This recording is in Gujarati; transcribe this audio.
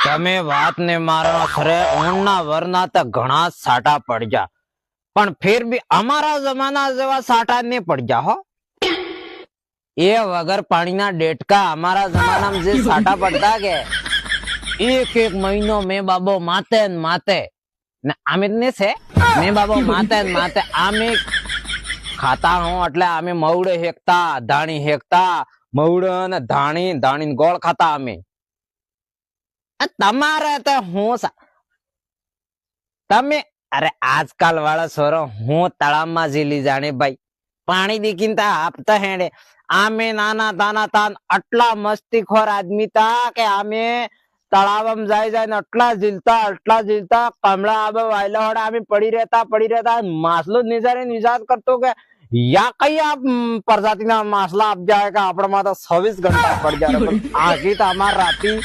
તમે વાત ને મારવા ખરે ઊંડના વરના તો ઘણા સાટા પડ્યા, પણ ફિર બી અમારા જમાના જેવા સાટા નહીં પડ્યા હો. એ વગર પાણીના ડેટકા અમારા જમાનામાં જે સાટા પડતા કે એક એક મહિનો મેં બાબો માતે ને માતે ને અમે ને છે મેં બાબો માતે ને માતે અમે ખાતા હું એટલે અમે મવડે હેકતા, ધાણી હેકતા, મવડે ને ધાણી ગોળ ખાતા અમે. તમારે તો હું તમે અરે આજકાલ વાળા છોરો હું તળાવમાં ઝીલી જાણે ભાઈ પાણી દીકીને તા આપતા હેડે. આમે નાના તાના તાન આટલા મસ્તીખોર આદમી તા કે આમે તળાવમાં જાય ને આટલા ઝીલતા કમળા આબે વાયલા હોડા અમે પડી રહેતા માછલો નિજાત કરતો કે યા કઈ આ પ્રજાતિના માછલા આપ જાય કે આપણામાં તો 26 ઘંટા પડી જાય. આખી તો અમાર રાતી